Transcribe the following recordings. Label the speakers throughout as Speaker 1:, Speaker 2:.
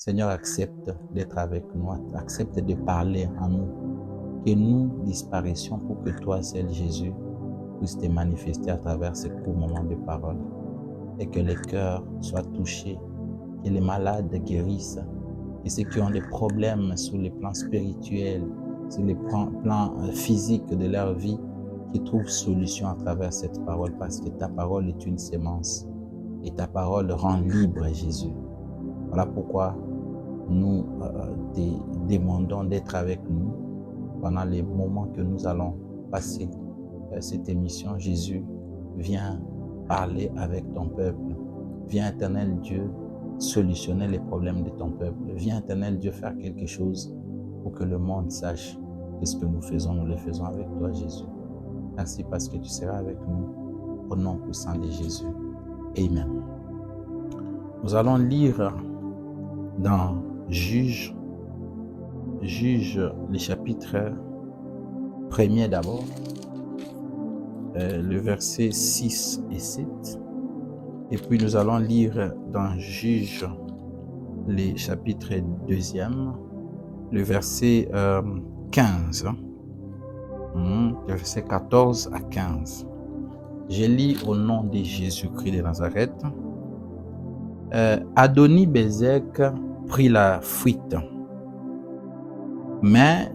Speaker 1: Seigneur, accepte d'être avec nous, accepte de parler en nous, que nous disparaissions pour que toi, seul Jésus, puisse te manifester à travers ces courts moments de parole et que les cœurs soient touchés, que les malades guérissent, et ceux qui ont des problèmes sur les plans spirituels, sur les plans physiques de leur vie, qui trouvent solution à travers cette parole, parce que ta parole est une sémence et ta parole rend libre, Jésus. Voilà pourquoi nous te demandons d'être avec nous pendant les moments que nous allons passer cette émission. Jésus, viens parler avec ton peuple. Viens, Éternel Dieu, solutionner les problèmes de ton peuple. Viens, Éternel Dieu, faire quelque chose pour que le monde sache que ce que nous faisons, nous le faisons avec toi, Jésus. Merci parce que tu seras avec nous. Au nom puissant de Jésus. Amen. Nous allons lire dans Juge, le chapitre 1er d'abord, le verset 6 et 7. Et puis nous allons lire dans Juge, le chapitre 2e, le verset 15, verset 14 à 15. Je lis au nom de Jésus-Christ de Nazareth. Adoni-Bézek prit la fuite, mais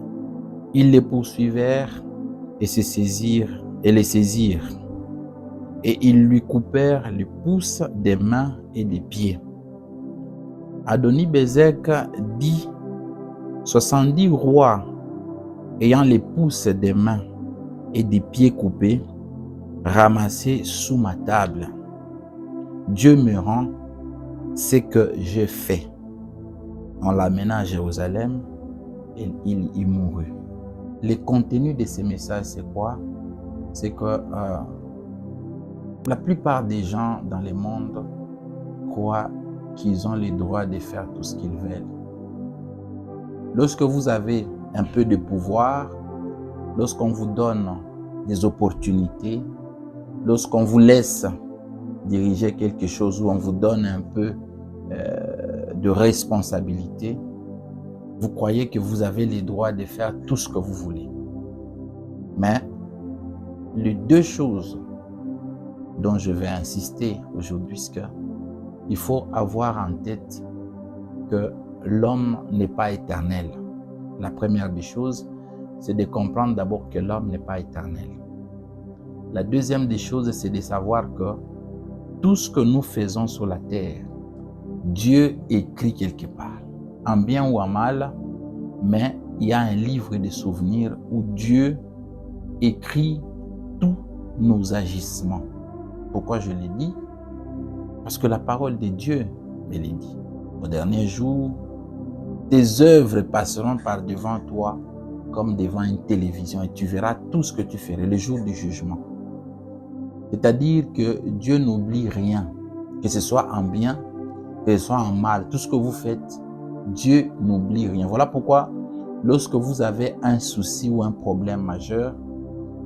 Speaker 1: ils les poursuivirent et les saisirent, et ils lui coupèrent les pouces des mains et des pieds. Adoni-Bézek dit, 70 rois ayant les pouces des mains et des pieds coupés, ramassés sous ma table. Dieu me rend ce que j'ai fait. On l'amena à Jérusalem et il y mourut. Le contenu de ces messages, c'est quoi? C'est que la plupart des gens dans le monde croient qu'ils ont le droit de faire tout ce qu'ils veulent. Lorsque vous avez un peu de pouvoir, lorsqu'on vous donne des opportunités, lorsqu'on vous laisse diriger quelque chose, où on vous donne un peu de responsabilité, vous croyez que vous avez le droit de faire tout ce que vous voulez. Mais les deux choses dont je vais insister aujourd'hui, c'est qu'il faut avoir en tête que l'homme n'est pas éternel. La première des choses, c'est de comprendre d'abord que l'homme n'est pas éternel. La deuxième des choses, c'est de savoir que tout ce que nous faisons sur la terre, Dieu écrit quelque part, en bien ou en mal, mais il y a un livre de souvenirs où Dieu écrit tous nos agissements. Pourquoi je l'ai dit? Parce que la parole de Dieu me l'a dit. Au dernier jour, tes œuvres passeront par devant toi comme devant une télévision et tu verras tout ce que tu ferais le jour du jugement. C'est-à-dire que Dieu n'oublie rien, que ce soit en bien, que ce soit en mal. Tout ce que vous faites, Dieu n'oublie rien. Voilà pourquoi, lorsque vous avez un souci ou un problème majeur,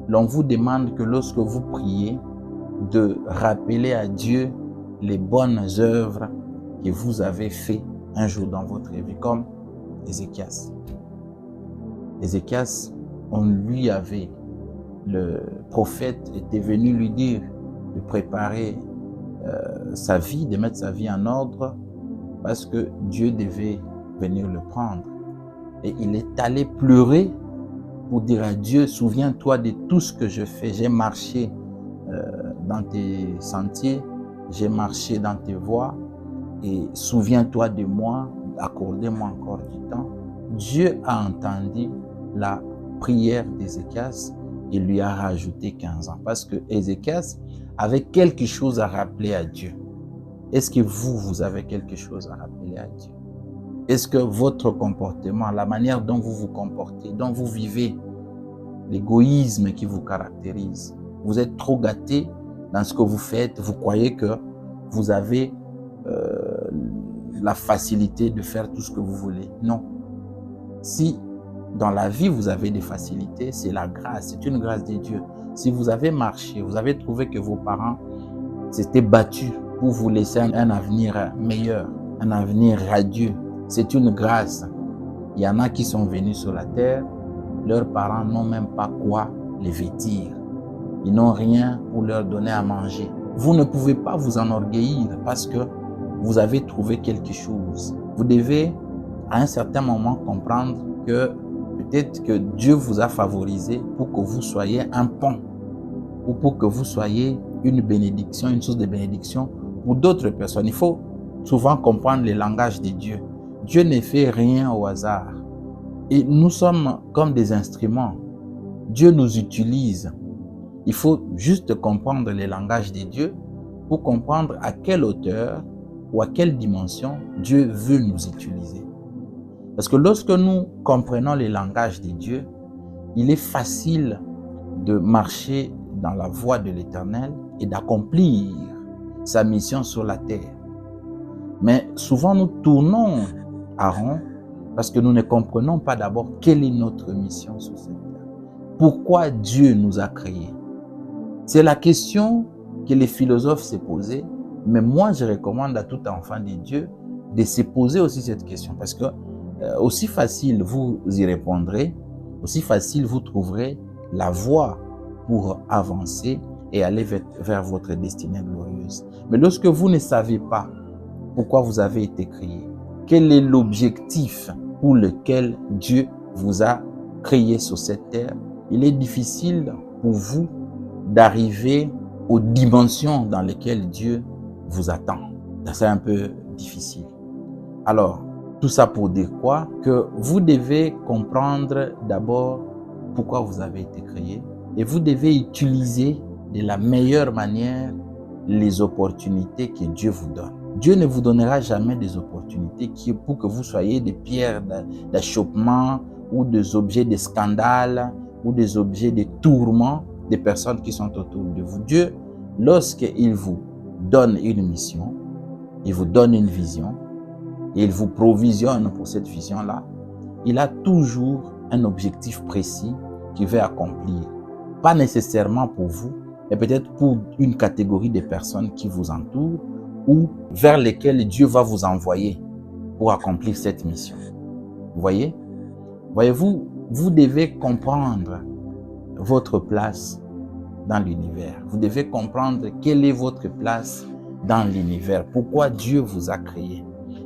Speaker 1: l'on vous demande que lorsque vous priez, de rappeler à Dieu les bonnes œuvres que vous avez faites un jour dans votre vie, comme Ézéchias. Ézéchias, on lui avait, le prophète était venu lui dire de préparer sa vie, de mettre sa vie en ordre, parce que Dieu devait venir le prendre. Et il est allé pleurer pour dire à Dieu, souviens-toi de tout ce que je fais. J'ai marché dans tes sentiers, j'ai marché dans tes voies, et souviens-toi de moi, accordez-moi encore du temps. Dieu a entendu la prière d'Ézéchias et lui a rajouté 15 ans, parce que Ézéchias avait quelque chose à rappeler à Dieu. Est-ce que vous avez quelque chose à rappeler à Dieu? Est-ce que votre comportement, la manière dont vous vous comportez, dont vous vivez, l'égoïsme qui vous caractérise, vous êtes trop gâté dans ce que vous faites, vous croyez que vous avez la facilité de faire tout ce que vous voulez? Non. Si dans la vie vous avez des facilités, c'est la grâce, c'est une grâce de Dieu. Si vous avez marché, vous avez trouvé que vos parents s'étaient battus pour vous laisser un avenir meilleur, un avenir radieux, C'est une grâce. Il y en a qui sont venus sur la terre, leurs parents n'ont même pas quoi les vêtir. Ils n'ont rien pour leur donner à manger. Vous ne pouvez pas vous enorgueillir parce que vous avez trouvé quelque chose. Vous devez, à un certain moment, comprendre que peut-être que Dieu vous a favorisé pour que vous soyez un pont ou pour que vous soyez une bénédiction, une source de bénédiction pour d'autres personnes. Il faut souvent comprendre le langage de Dieu. Dieu ne fait rien au hasard. Et nous sommes comme des instruments. Dieu nous utilise. Il faut juste comprendre le langage de Dieu pour comprendre à quelle hauteur ou à quelle dimension Dieu veut nous utiliser. Parce que lorsque nous comprenons le langage de Dieu, il est facile de marcher dans la voie de l'Éternel et d'accomplir sa mission sur la terre. Mais souvent nous tournons à rond parce que nous ne comprenons pas d'abord quelle est notre mission sur cette terre. Pourquoi Dieu nous a créés? C'est la question que les philosophes s'est posée, mais moi je recommande à tout enfant de Dieu de se poser aussi cette question parce que aussi facile vous y répondrez, aussi facile vous trouverez la voie pour avancer et aller vers votre destinée glorieuse. Mais lorsque vous ne savez pas pourquoi vous avez été créé, quel est l'objectif pour lequel Dieu vous a créé sur cette terre, il est difficile pour vous d'arriver aux dimensions dans lesquelles Dieu vous attend. C'est un peu difficile. Alors, tout ça pour dire quoi? Que vous devez comprendre d'abord pourquoi vous avez été créé et vous devez utiliser de la meilleure manière les opportunités que Dieu vous donne. Dieu ne vous donnera jamais des opportunités pour que vous soyez des pierres d'achoppement ou des objets de scandale ou des objets de tourment des personnes qui sont autour de vous. Dieu, lorsqu'il vous donne une mission, il vous donne une vision et il vous provisionne pour cette vision-là, il a toujours un objectif précis qu'il veut accomplir. Pas nécessairement pour vous, mais peut-être pour une catégorie de personnes qui vous entourent ou vers lesquelles Dieu va vous envoyer pour accomplir cette mission. Vous voyez? Voyez-vous, vous devez comprendre votre place dans l'univers. Vous devez comprendre quelle est votre place dans l'univers, pourquoi Dieu vous a créé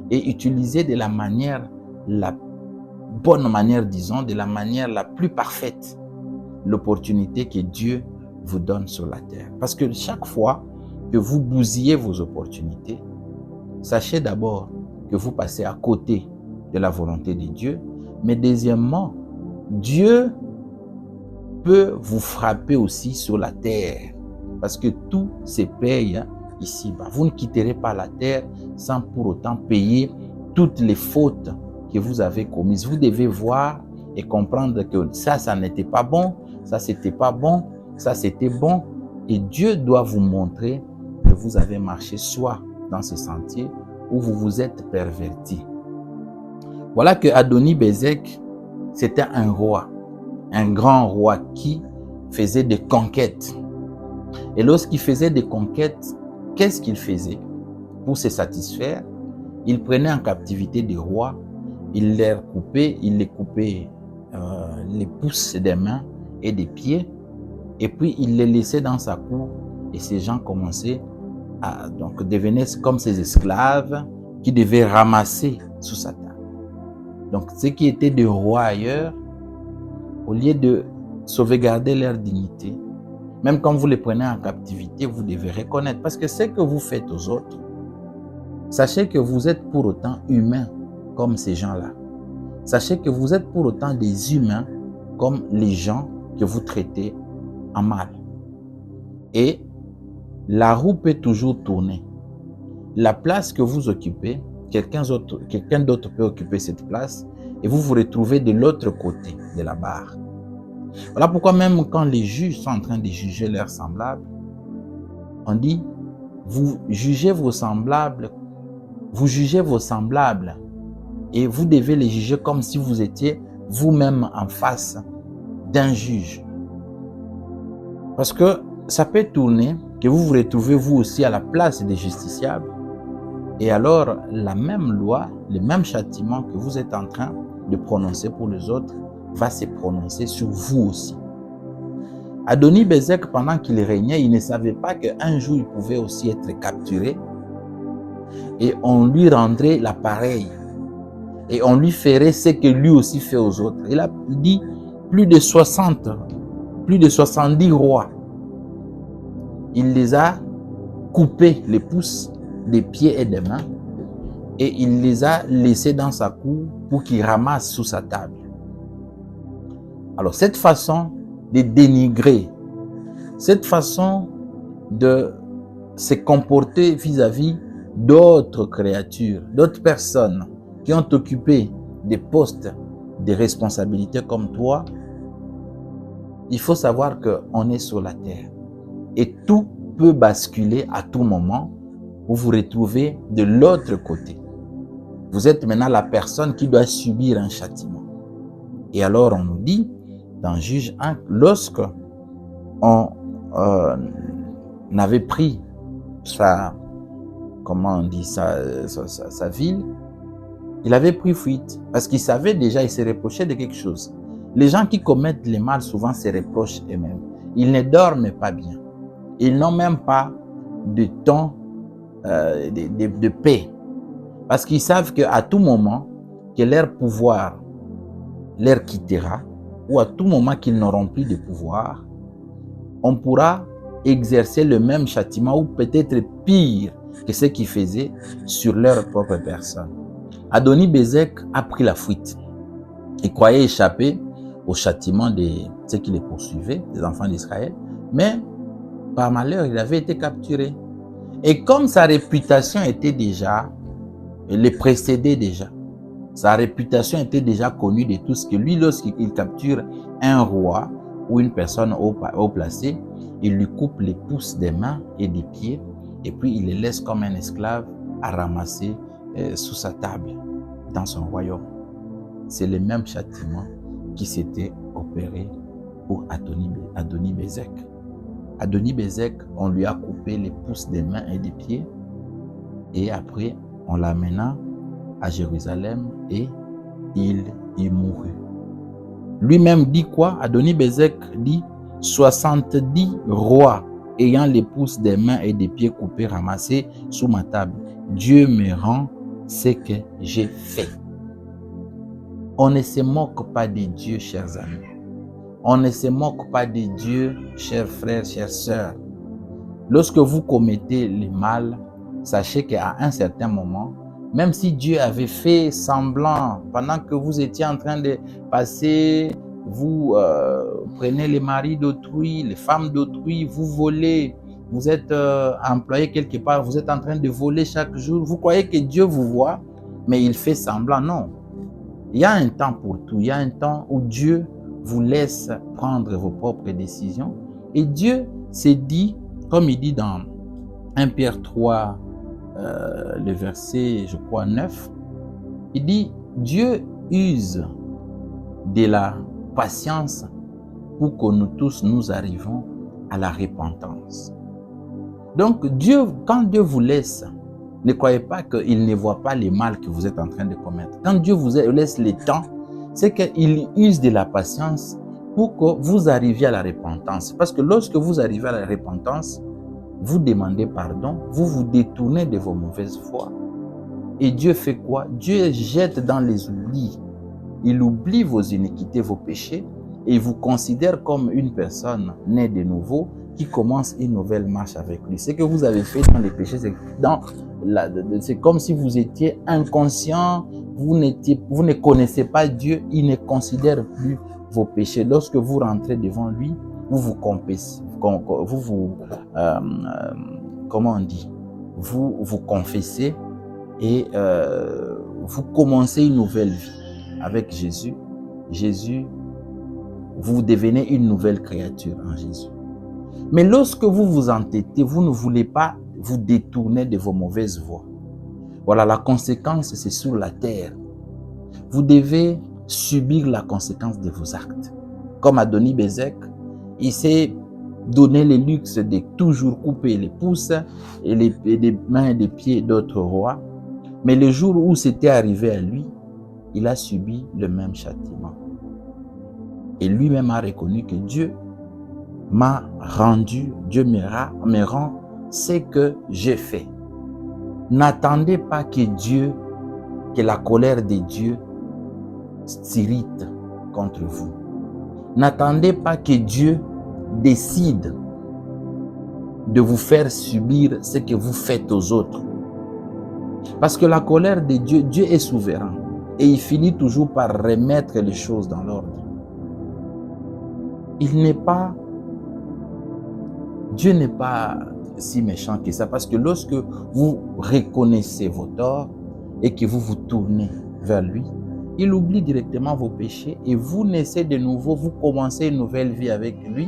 Speaker 1: et utiliser de la manière, la bonne manière, disons, de la manière la plus parfaite, l'opportunité que Dieu vous donne sur la terre. Parce que chaque fois que vous bousillez vos opportunités, sachez d'abord que vous passez à côté de la volonté de Dieu, mais deuxièmement, Dieu peut vous frapper aussi sur la terre, parce que tout se paye ici-bas. Vous ne quitterez pas la terre sans pour autant payer toutes les fautes que vous avez commises. Vous devez voir et comprendre que ça n'était pas bon, ça c'était pas bon, ça c'était bon, et Dieu doit vous montrer que vous avez marché soit dans ce sentier où vous vous êtes perverti. Voilà que Adoni-Bézek, c'était un roi, un grand roi qui faisait des conquêtes. Et lorsqu'il faisait des conquêtes, qu'est-ce qu'il faisait? Pour se satisfaire, il prenait en captivité des rois, il les coupait les pouces des mains et des pieds, et puis il les laissait dans sa cour, et ces gens commençaient à donc devenir comme ses esclaves qui devaient ramasser sous sa table. Donc ceux qui étaient des rois ailleurs, au lieu de sauvegarder leur dignité, même quand vous les prenez en captivité, vous devez reconnaître, parce que ce que vous faites aux autres, sachez que vous êtes pour autant humains comme ces gens-là. Sachez que vous êtes pour autant des humains comme les gens que vous traitez en mal. Et la roue peut toujours tourner. La place que vous occupez, quelqu'un d'autre peut occuper cette place et vous vous retrouvez de l'autre côté de la barre. Voilà pourquoi même quand les juges sont en train de juger leurs semblables, on dit, vous jugez vos semblables et vous devez les juger comme si vous étiez vous-même en face d'un juge. Parce que ça peut tourner, que vous vous retrouvez vous aussi à la place des justiciables Et alors, la même loi, le même châtiment que vous êtes en train de prononcer pour les autres, va se prononcer sur vous aussi. Adoni-Bézek, pendant qu'il régnait, il ne savait pas qu'un jour, il pouvait aussi être capturé et on lui rendrait l'appareil et on lui ferait ce que lui aussi fait aux autres. Il a dit plus de 70 rois. Il les a coupés les pouces des pieds et des mains et il les a laissés dans sa cour pour qu'ils ramassent sous sa table. Alors cette façon de dénigrer, cette façon de se comporter vis-à-vis d'autres créatures, d'autres personnes qui ont occupé des postes de responsabilité comme toi, il faut savoir qu'on est sur la terre et tout peut basculer à tout moment. Vous vous retrouvez de l'autre côté. Vous êtes maintenant la personne qui doit subir un châtiment. Et alors on nous dit dans Juge 1, lorsque on avait pris sa ville, il avait pris fuite parce qu'il savait déjà, il se reprochait de quelque chose. Les gens qui commettent les mal souvent se reprochent eux-mêmes. Ils ne dorment pas bien. Ils n'ont même pas de temps de paix. Parce qu'ils savent qu'à tout moment, que leur pouvoir leur quittera, ou à tout moment qu'ils n'auront plus de pouvoir, on pourra exercer le même châtiment ou peut-être pire que ce qu'ils faisaient sur leur propre personne. Adoni-Bézek a pris la fuite. Il croyait échapper au châtiment de ceux qui les poursuivaient, des enfants d'Israël, mais par malheur, il avait été capturé. Et comme sa réputation était déjà, il les précédait déjà, sa réputation était déjà connue de tous, que lui, lorsqu'il capture un roi ou une personne haut placée, il lui coupe les pouces des mains et des pieds, et puis il les laisse comme un esclave à ramasser sous sa table dans son royaume. C'est le même châtiment qui s'était opéré pour Adoni-Bézek. Adoni-Bézek, on lui a coupé les pouces des mains et des pieds, et après on l'amena à Jérusalem et il y mourut. Lui-même dit quoi? Adoni-Bézek dit 70 rois ayant les pouces des mains et des pieds coupés ramassés sous ma table. Dieu me rend ce que j'ai fait. On ne se moque pas de Dieu, chers amis. On ne se moque pas de Dieu, chers frères, chères sœurs. Lorsque vous commettez le mal, sachez qu'à un certain moment, même si Dieu avait fait semblant, pendant que vous étiez en train de passer, vous prenez les maris d'autrui, les femmes d'autrui, vous volez, vous êtes employé quelque part, vous êtes en train de voler chaque jour, vous croyez que Dieu vous voit, mais il fait semblant. Non. Il y a un temps pour tout. Il y a un temps où Dieu vous laisse prendre vos propres décisions. Et Dieu s'est dit, comme il dit dans 1 Pierre 3, le verset, je crois, 9, il dit, Dieu use de la patience pour que nous tous nous arrivons à la repentance. Donc, quand Dieu vous laisse, ne croyez pas qu'il ne voit pas les mal que vous êtes en train de commettre. Quand Dieu vous laisse le temps, c'est qu'il use de la patience pour que vous arriviez à la repentance. Parce que lorsque vous arrivez à la repentance, vous demandez pardon, vous vous détournez de vos mauvaises voies. Et Dieu fait quoi? Dieu jette dans les oublis. Il oublie vos iniquités, vos péchés, et il vous considère comme une personne née de nouveau qui commence une nouvelle marche avec lui. Ce que vous avez fait dans les péchés, c'est comme si vous étiez inconscient, vous ne connaissez pas Dieu, il ne considère plus vos péchés. Lorsque vous rentrez devant lui, vous confessez et vous commencez une nouvelle vie avec Jésus. Jésus, vous devenez une nouvelle créature en Jésus. Mais lorsque vous vous entêtez, vous ne voulez pas vous détourner de vos mauvaises voies. Voilà, la conséquence, c'est sur la terre. Vous devez subir la conséquence de vos actes. Comme Adoni-Bézek, il s'est donné le luxe de toujours couper les pouces et les mains et les pieds d'autres rois. Mais le jour où c'était arrivé à lui, il a subi le même châtiment. Et lui-même a reconnu que Dieu m'a rendu, Dieu me rend ce que j'ai fait. N'attendez pas que la colère de Dieu s'irrite contre vous. N'attendez pas que Dieu décide de vous faire subir ce que vous faites aux autres. Parce que la colère de Dieu, Dieu est souverain et il finit toujours par remettre les choses dans l'ordre. Dieu n'est pas si méchant que ça, parce que lorsque vous reconnaissez vos torts et que vous vous tournez vers lui, il oublie directement vos péchés et vous naissez de nouveau, vous commencez une nouvelle vie avec lui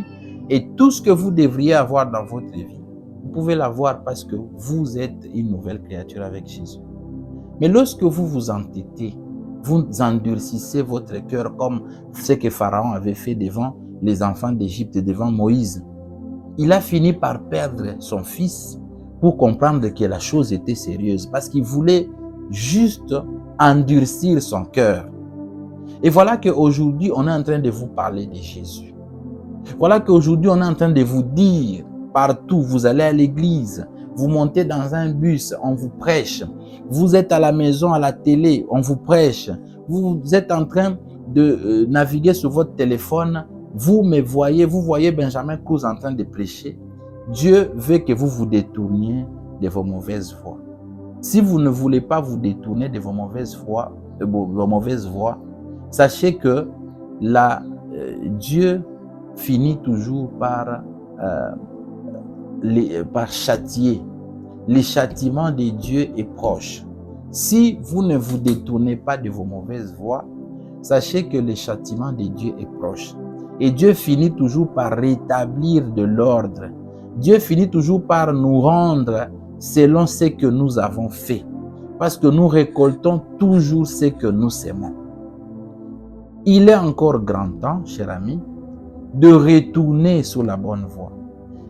Speaker 1: et tout ce que vous devriez avoir dans votre vie, vous pouvez l'avoir parce que vous êtes une nouvelle créature avec Jésus. Mais lorsque vous vous entêtez, vous endurcissez votre cœur comme ce que Pharaon avait fait devant les enfants d'Égypte, devant Moïse. Il a fini par perdre son fils pour comprendre que la chose était sérieuse parce qu'il voulait juste endurcir son cœur. Et voilà qu'aujourd'hui, on est en train de vous parler de Jésus. Voilà qu'aujourd'hui, on est en train de vous dire partout, vous allez à l'église, vous montez dans un bus, on vous prêche. Vous êtes à la maison, à la télé, on vous prêche. Vous êtes en train de naviguer sur votre téléphone. Vous voyez Benjamin Cruz en train de prêcher. Dieu veut que vous vous détourniez de vos mauvaises voies. Si vous ne voulez pas vous détourner de vos mauvaises voies, sachez que Dieu finit toujours par châtier. Le châtiment de Dieu est proche. Si vous ne vous détournez pas de vos mauvaises voies, sachez que le châtiment de Dieu est proche. Et Dieu finit toujours par rétablir de l'ordre. Dieu finit toujours par nous rendre selon ce que nous avons fait. Parce que nous récoltons toujours ce que nous sémons. Il est encore grand temps, cher ami, de retourner sur la bonne voie.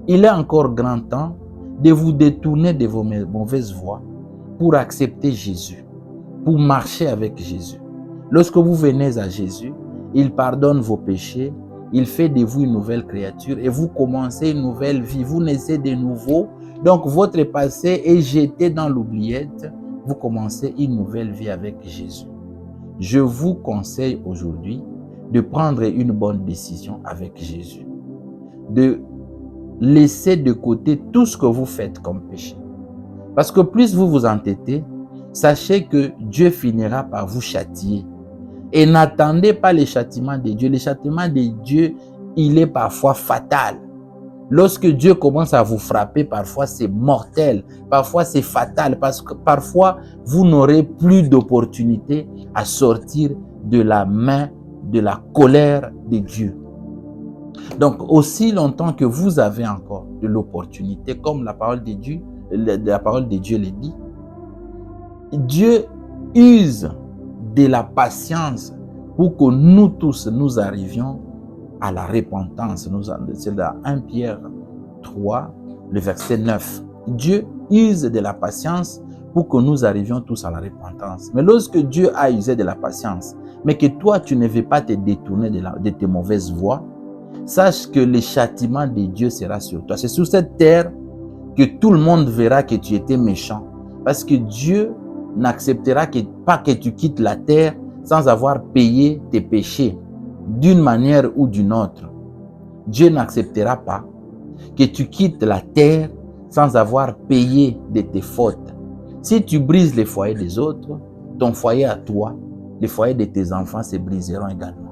Speaker 1: Il est encore grand temps de vous détourner de vos mauvaises voies pour accepter Jésus, pour marcher avec Jésus. Lorsque vous venez à Jésus, il pardonne vos péchés, il fait de vous une nouvelle créature et vous commencez une nouvelle vie, vous naissez de nouveau. Donc votre passé est jeté dans l'oubliette, vous commencez une nouvelle vie avec Jésus. Je vous conseille aujourd'hui de prendre une bonne décision avec Jésus, de laisser de côté tout ce que vous faites comme péché. Parce que plus vous vous entêtez, sachez que Dieu finira par vous châtier. Et n'attendez pas le châtiment de Dieu. Le châtiment de Dieu, il est parfois fatal. Lorsque Dieu commence à vous frapper, parfois c'est mortel, parfois c'est fatal, parce que parfois vous n'aurez plus d'opportunité à sortir de la main, de la colère de Dieu. Donc, aussi longtemps que vous avez encore de l'opportunité, comme la parole de Dieu le dit, Dieu use de la patience pour que nous tous, nous arrivions à la repentance. C'est dans 1 Pierre 3, le verset 9. Dieu use de la patience pour que nous arrivions tous à la repentance. Mais lorsque Dieu a usé de la patience, mais que toi, tu ne veux pas te détourner de tes mauvaises voies, sache que le châtiment de Dieu sera sur toi. C'est sur cette terre que tout le monde verra que tu étais méchant. Parce que Dieu n'acceptera pas que tu quittes la terre sans avoir payé tes péchés d'une manière ou d'une autre. Dieu n'acceptera pas que tu quittes la terre sans avoir payé de tes fautes. Si tu brises les foyers des autres, ton foyer à toi, les foyers de tes enfants se briseront également.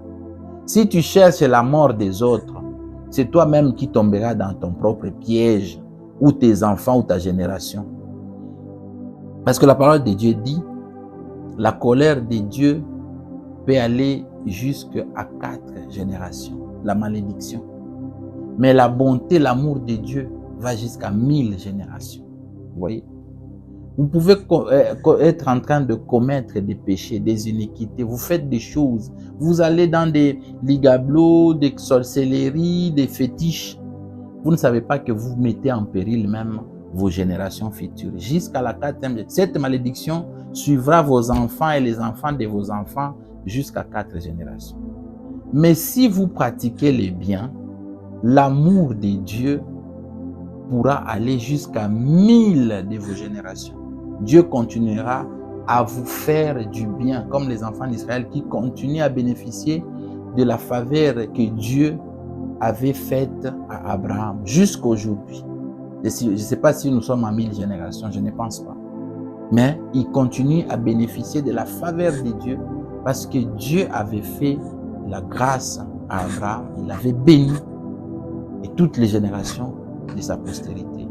Speaker 1: Si tu cherches la mort des autres, c'est toi-même qui tomberas dans ton propre piège, ou tes enfants ou ta génération. Parce que la parole de Dieu dit, la colère de Dieu peut aller jusqu'à 4 générations, la malédiction. Mais la bonté, l'amour de Dieu va jusqu'à 1000 générations. Vous voyez? Vous pouvez être en train de commettre des péchés, des iniquités. Vous faites des choses. Vous allez dans des ligablos, des sorcelleries, des fétiches. Vous ne savez pas que vous mettez en péril même vos générations futures. Jusqu'à la 4e. Cette malédiction suivra vos enfants et les enfants de vos enfants jusqu'à 4 générations. Mais si vous pratiquez les biens, l'amour de Dieu pourra aller jusqu'à 1000 de vos générations. Dieu continuera à vous faire du bien, comme les enfants d'Israël qui continuent à bénéficier de la faveur que Dieu avait faite à Abraham jusqu'à aujourd'hui. Je ne sais pas si nous sommes à 1000 générations, je ne pense pas. Mais ils continuent à bénéficier de la faveur de Dieu parce que Dieu avait fait la grâce à Abraham, il l'avait béni et toutes les générations de sa postérité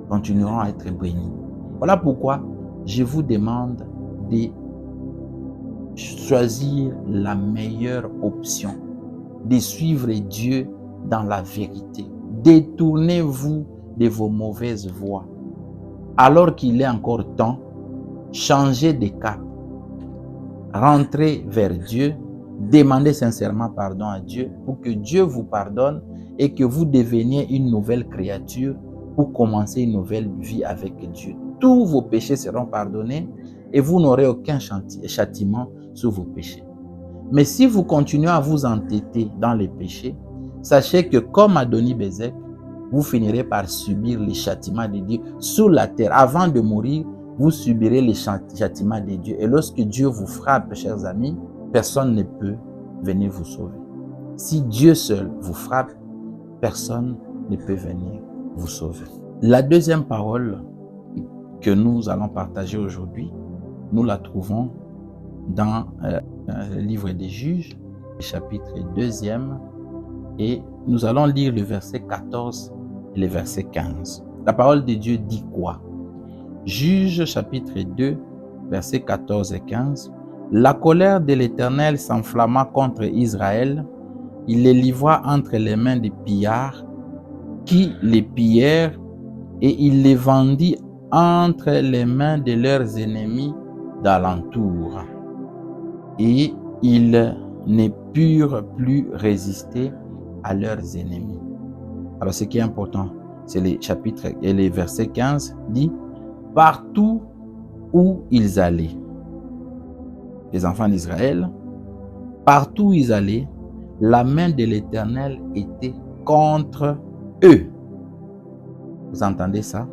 Speaker 1: continueront à être bénies. Voilà pourquoi je vous demande de choisir la meilleure option, de suivre Dieu dans la vérité. Détournez-vous de vos mauvaises voies. Alors qu'il est encore temps, changez de cap. Rentrez vers Dieu, demandez sincèrement pardon à Dieu pour que Dieu vous pardonne et que vous deveniez une nouvelle créature pour commencer une nouvelle vie avec Dieu. Tous vos péchés seront pardonnés et vous n'aurez aucun châtiment sur vos péchés. Mais si vous continuez à vous entêter dans les péchés, sachez que comme Adoni-Bézek, vous finirez par subir les châtiments de Dieu sur la terre. Avant de mourir, vous subirez les châtiments de Dieu. Et lorsque Dieu vous frappe, chers amis, personne ne peut venir vous sauver. Si Dieu seul vous frappe, personne ne peut venir vous sauver. La deuxième parole que nous allons partager aujourd'hui, nous la trouvons dans le livre des Juges, chapitre 2e, et nous allons lire le verset 14 et le verset 15. La parole de Dieu dit quoi? Juges chapitre 2, versets 14 et 15. La colère de l'Éternel s'enflamma contre Israël. Il les livra entre les mains des pillards qui les pillèrent et il les vendit entre les mains de leurs ennemis d'alentour. Et ils ne purent plus résister à leurs ennemis. Alors ce qui est important, c'est les chapitres et les versets 15 dit partout où ils allaient. Les enfants d'Israël, partout où ils allaient, la main de l'Éternel était contre eux. Vous entendez ça?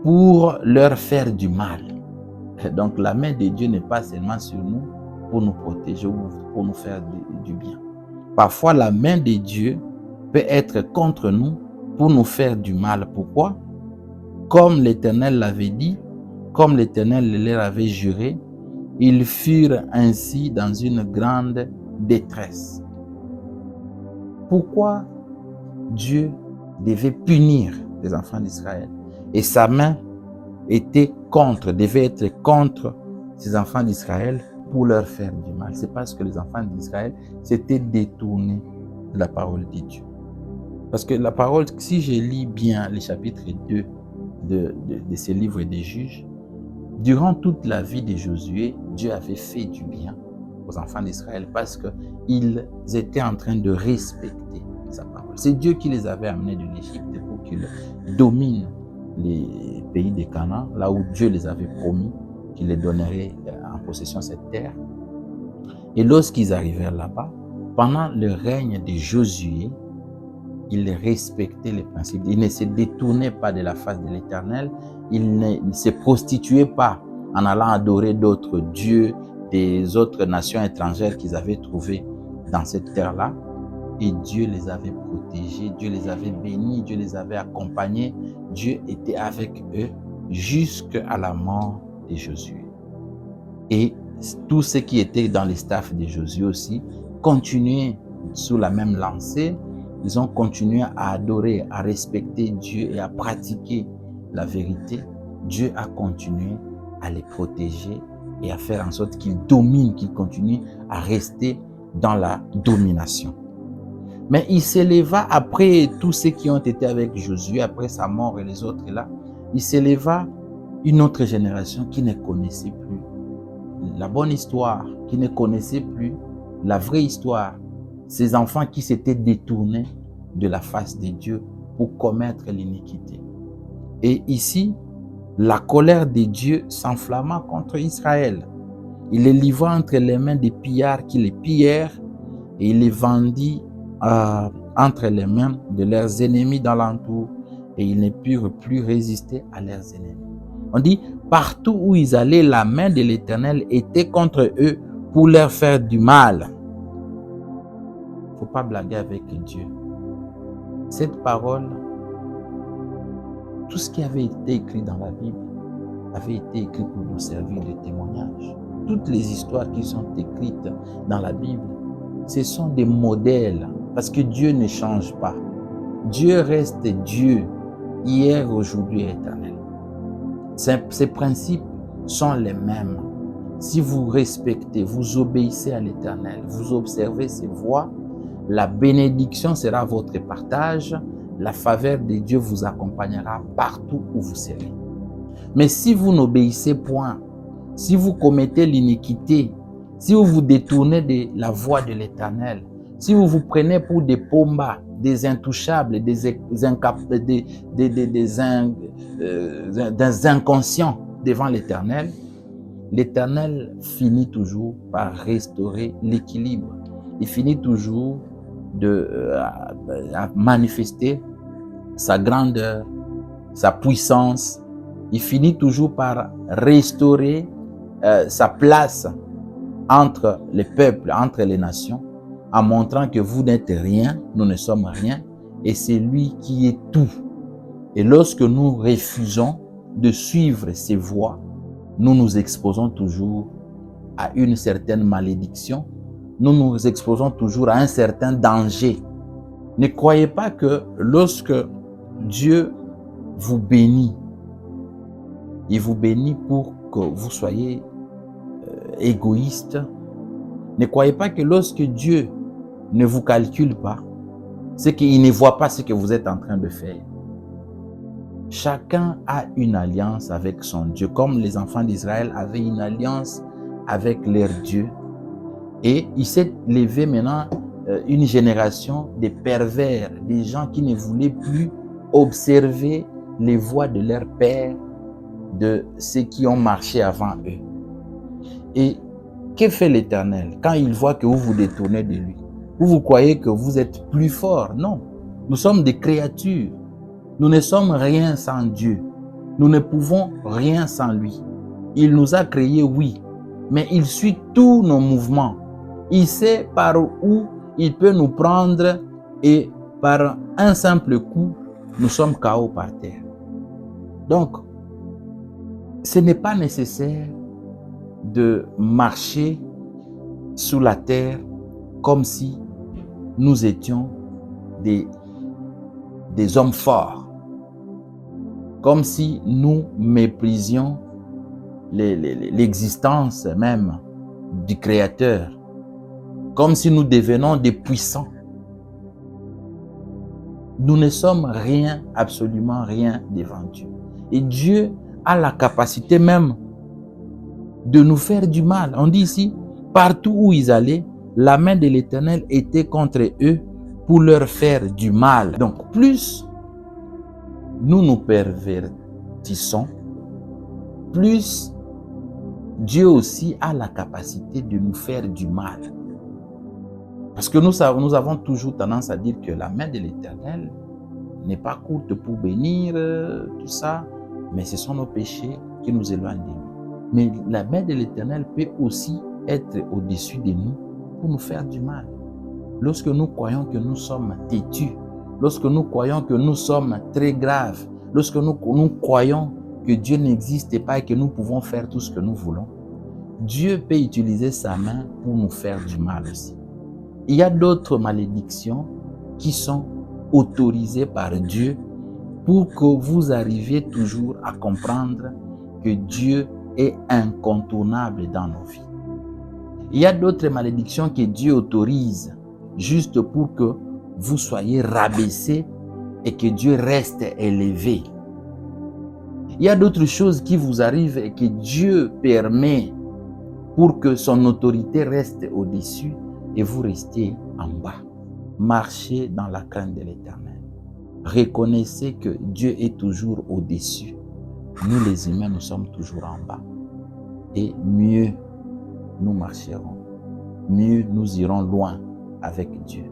Speaker 1: Pour leur faire du mal. Donc la main de Dieu n'est pas seulement sur nous pour nous protéger ou pour nous faire du bien. Parfois la main de Dieu peut être contre nous pour nous faire du mal. Pourquoi? Comme l'Éternel l'avait dit, comme l'Éternel leur avait juré, ils furent ainsi dans une grande détresse. Pourquoi Dieu devait punir les enfants d'Israël? Et sa main devait être contre ces enfants d'Israël pour leur faire du mal. C'est parce que les enfants d'Israël s'étaient détournés de la parole de Dieu. Parce que la parole, si je lis bien les chapitres 2 de ce livre des Juges, durant toute la vie de Josué, Dieu avait fait du bien aux enfants d'Israël parce qu'ils étaient en train de respecter sa parole. C'est Dieu qui les avait amenés de l'Égypte pour qu'ils dominent les pays de Canaan, là où Dieu les avait promis qu'il les donnerait en possession cette terre. Et lorsqu'ils arrivèrent là-bas, pendant le règne de Josué, ils respectaient les principes. Ils ne se détournaient pas de la face de l'Éternel. Ils ne se prostituaient pas en allant adorer d'autres dieux des autres nations étrangères qu'ils avaient trouvées dans cette terre-là. Et Dieu les avait protégés, Dieu les avait bénis, Dieu les avait accompagnés. Dieu était avec eux jusqu'à la mort de Josué. Et tous ceux qui étaient dans les staffs de Josué aussi continuaient sous la même lancée. Ils ont continué à adorer, à respecter Dieu et à pratiquer la vérité. Dieu a continué à les protéger et à faire en sorte qu'ils dominent, qu'ils continuent à rester dans la domination. Mais il s'éleva après tous ceux qui ont été avec Josué, après sa mort et les autres là, il s'éleva une autre génération qui ne connaissait plus la bonne histoire, qui ne connaissait plus la vraie histoire. Ces enfants qui s'étaient détournés de la face de Dieu pour commettre l'iniquité. Et ici, la colère de Dieu s'enflamma contre Israël. Il les livra entre les mains des pillards qui les pillèrent et il les vendit entre les mains de leurs ennemis d'alentour et ils ne purent plus résister à leurs ennemis. On dit, partout où ils allaient, la main de l'Éternel était contre eux pour leur faire du mal. Il ne faut pas blaguer avec Dieu. Cette parole, tout ce qui avait été écrit dans la Bible avait été écrit pour nous servir de témoignage. Toutes les histoires qui sont écrites dans la Bible, ce sont des modèles parce que Dieu ne change pas. Dieu reste Dieu, hier, aujourd'hui et éternel. Ces principes sont les mêmes. Si vous respectez, vous obéissez à l'Éternel, vous observez ses voies, la bénédiction sera votre partage, la faveur de Dieu vous accompagnera partout où vous serez. Mais si vous n'obéissez point, si vous commettez l'iniquité, si vous vous détournez de la voie de l'Éternel, si vous vous prenez pour des pombas, des intouchables, des inconscients devant l'Éternel, l'Éternel finit toujours par restaurer l'équilibre. Il finit toujours à manifester sa grandeur, sa puissance. Il finit toujours par restaurer sa place entre les peuples, entre les nations, en montrant que vous n'êtes rien, nous ne sommes rien, et c'est lui qui est tout. Et lorsque nous refusons de suivre ses voies, nous nous exposons toujours à une certaine malédiction, nous nous exposons toujours à un certain danger. Ne croyez pas que lorsque Dieu vous bénit, il vous bénit pour que vous soyez égoïste. Ne croyez pas que lorsque Dieu ne vous calcule pas, c'est qu'il ne voit pas ce que vous êtes en train de faire. Chacun a une alliance avec son Dieu, comme les enfants d'Israël avaient une alliance avec leur Dieu. Et il s'est levé maintenant une génération de pervers, des gens qui ne voulaient plus observer les voies de leur Père, de ceux qui ont marché avant eux. Et que fait l'Éternel quand il voit que vous vous détournez de lui? Vous croyez que vous êtes plus fort? Non, nous sommes des créatures. Nous ne sommes rien sans Dieu. Nous ne pouvons rien sans lui. Il nous a créés, oui, mais il suit tous nos mouvements. Il sait par où il peut nous prendre et par un simple coup, nous sommes KO par terre. Donc, ce n'est pas nécessaire de marcher sous la terre comme si nous étions des hommes forts, comme si nous méprisions l'existence même du Créateur, comme si nous devenons des puissants. Nous ne sommes rien, absolument rien devant Dieu. Et Dieu a la capacité même de nous faire du mal. On dit ici, partout où ils allaient, la main de l'Éternel était contre eux pour leur faire du mal. Donc, plus nous nous pervertissons, plus Dieu aussi a la capacité de nous faire du mal. Parce que nous avons toujours tendance à dire que la main de l'Éternel n'est pas courte pour bénir, tout ça, mais ce sont nos péchés qui nous éloignent de lui. Mais la main de l'Éternel peut aussi être au-dessus de nous pour nous faire du mal. Lorsque nous croyons que nous sommes têtus, lorsque nous croyons que nous sommes très graves, lorsque nous croyons que Dieu n'existe pas et que nous pouvons faire tout ce que nous voulons, Dieu peut utiliser sa main pour nous faire du mal aussi. Il y a d'autres malédictions qui sont autorisées par Dieu pour que vous arriviez toujours à comprendre que Dieu est incontournable dans nos vies. Il y a d'autres malédictions que Dieu autorise juste pour que vous soyez rabaissés et que Dieu reste élevé. Il y a d'autres choses qui vous arrivent et que Dieu permet pour que son autorité reste au-dessus et vous restiez en bas. Marchez dans la crainte de l'Éternel. reconnaissez que Dieu est toujours au-dessus. Nous les humains, nous sommes toujours en bas. Et mieux nous marcherons, mieux nous irons loin avec Dieu.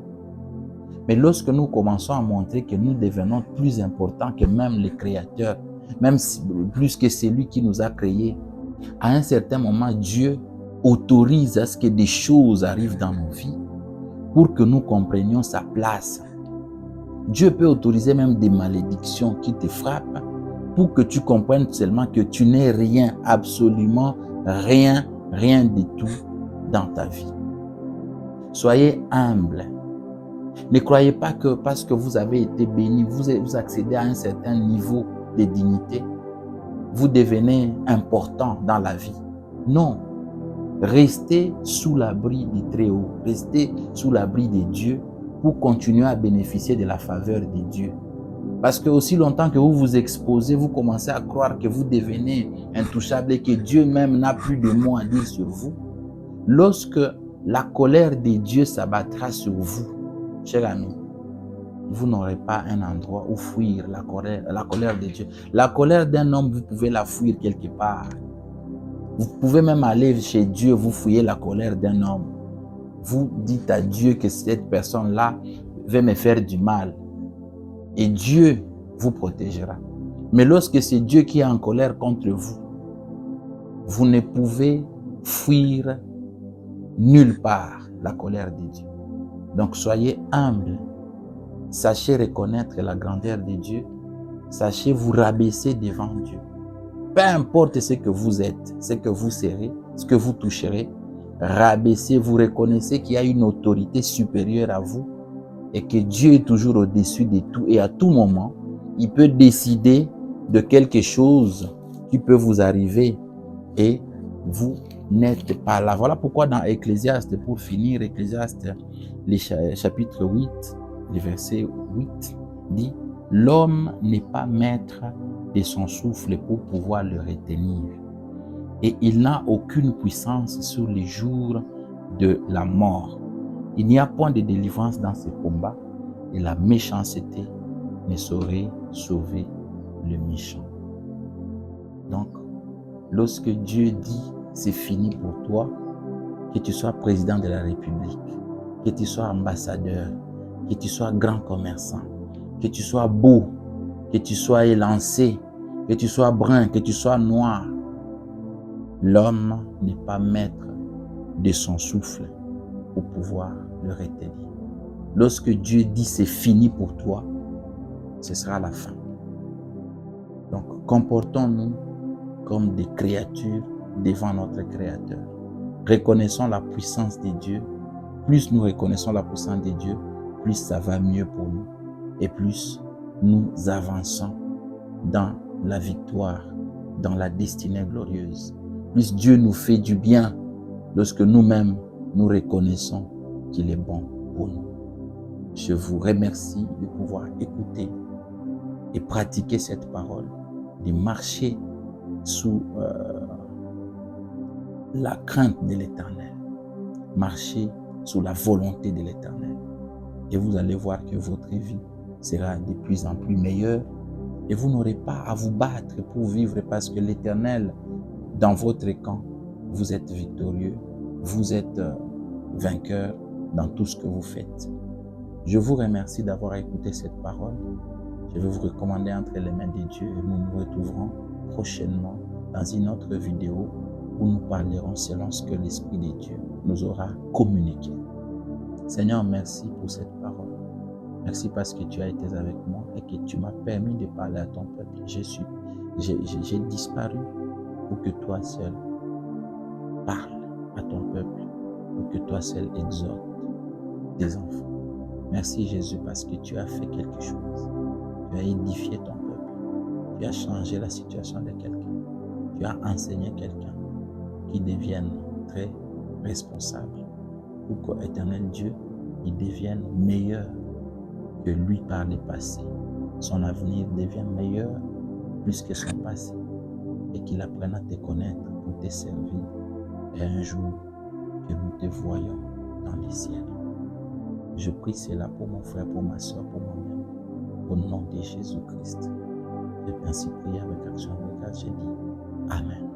Speaker 1: Mais lorsque nous commençons à montrer que nous devenons plus importants que même les créateurs, même plus que celui qui nous a créés, à un certain moment, Dieu autorise à ce que des choses arrivent dans nos vies pour que nous comprenions sa place. Dieu peut autoriser même des malédictions qui te frappent pour que tu comprennes seulement que tu n'es rien, absolument rien, rien du tout dans ta vie. Soyez humble. Ne croyez pas que parce que vous avez été béni, vous accédez à un certain niveau de dignité, vous devenez important dans la vie. Non. Restez sous l'abri du Très-Haut. Restez sous l'abri de Dieu pour continuer à bénéficier de la faveur de Dieu. Parce que aussi longtemps que vous vous exposez, vous commencez à croire que vous devenez intouchable et que Dieu même n'a plus de mots à dire sur vous. Lorsque la colère de Dieu s'abattra sur vous, cher ami, vous n'aurez pas un endroit où fuir la colère de Dieu. La colère d'un homme, vous pouvez la fuir quelque part. Vous pouvez même aller chez Dieu, vous fouillez la colère d'un homme. Vous dites à Dieu que cette personne-là veut me faire du mal. Et Dieu vous protégera. Mais lorsque c'est Dieu qui est en colère contre vous, vous ne pouvez fuir nulle part la colère de Dieu. Donc soyez humble. Sachez reconnaître la grandeur de Dieu. Sachez vous rabaisser devant Dieu. Peu importe ce que vous êtes, ce que vous serez, ce que vous toucherez, rabaissez, vous reconnaissez qu'il y a une autorité supérieure à vous et que Dieu est toujours au-dessus de tout et à tout moment, il peut décider de quelque chose qui peut vous arriver et vous n'êtes pas là. Voilà pourquoi dans Ecclésiaste, pour finir, Ecclésiaste, chapitre 8, le verset 8, dit « L'homme n'est pas maître de son souffle pour pouvoir le retenir. Et il n'a aucune puissance sur les jours de la mort. Il n'y a point de délivrance dans ce combat et la méchanceté ne saurait sauver le méchant. » Donc, lorsque Dieu dit c'est fini pour toi, que tu sois président de la République, que tu sois ambassadeur, que tu sois grand commerçant, que tu sois beau, que tu sois élancé, que tu sois brun, que tu sois noir, l'homme n'est pas maître de son souffle pour pouvoir le retenir. Lorsque Dieu dit c'est fini pour toi, ce sera la fin. Donc, comportons-nous comme des créatures devant notre Créateur. Reconnaissons la puissance de Dieu. Plus nous reconnaissons la puissance de Dieu, plus ça va mieux pour nous. Et plus nous avançons dans la victoire, dans la destinée glorieuse. Plus Dieu nous fait du bien lorsque nous-mêmes nous reconnaissons qu'il est bon pour nous. Je vous remercie de pouvoir écouter et pratiquer cette parole, de marcher sous la crainte de l'Éternel, marcher sous la volonté de l'Éternel. Et vous allez voir que votre vie sera de plus en plus meilleure et vous n'aurez pas à vous battre pour vivre parce que l'Éternel, dans votre camp, vous êtes victorieux, vous êtes vainqueur dans tout ce que vous faites. Je vous remercie d'avoir écouté cette parole. Je vais vous recommander entre les mains de Dieu et nous nous retrouverons prochainement dans une autre vidéo où nous parlerons selon ce que l'Esprit de Dieu nous aura communiqué. Seigneur, merci pour cette parole. Merci parce que tu as été avec moi et que tu m'as permis de parler à ton peuple. J'ai disparu pour que toi seul parles à ton peuple, pour que toi seul exhortes tes enfants. Merci Jésus parce que tu as fait quelque chose. Tu as édifié ton peuple. Tu as changé la situation de quelqu'un. Tu as enseigné quelqu'un qui devienne très responsable pour que, éternel Dieu, il devienne meilleur que lui par le passé. Son avenir devienne meilleur plus que son passé et qu'il apprenne à te connaître pour te servir et un jour que nous te voyons dans les ciels. Je prie cela pour mon frère, pour ma soeur, pour moi-même. Au nom de Jésus-Christ. J'ai ainsi prié avec action de grâce. J'ai dit Amen.